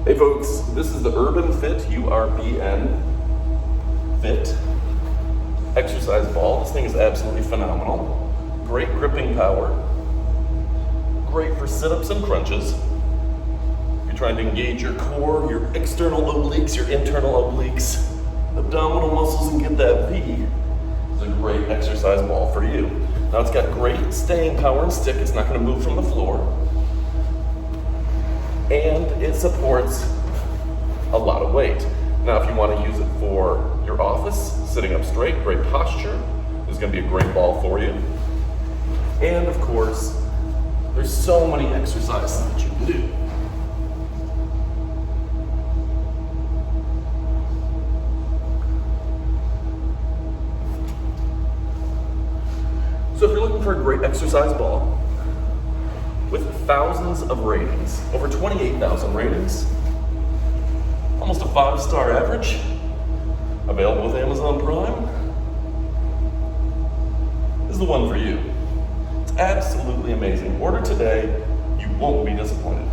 Hey folks, this is the URBNFit, URBNFit exercise ball. This thing is absolutely phenomenal. Great gripping power. Great for sit-ups and crunches. If you're trying to engage your core, your external obliques, your internal obliques, abdominal muscles, and get that V, it's a great exercise ball for you. Now it's got great staying power and stick. It's not going to move from the floor. And it supports a lot of weight. Now, if you want to use it for your office, sitting up straight, great posture, this is going to be a great ball for you. And of course, there's so many exercises that you can do. So if you're looking for a great exercise ball, with thousands of ratings, over 28,000 ratings, almost a 5-star average, available with Amazon Prime, this is the one for you. It's absolutely amazing. Order today, you won't be disappointed.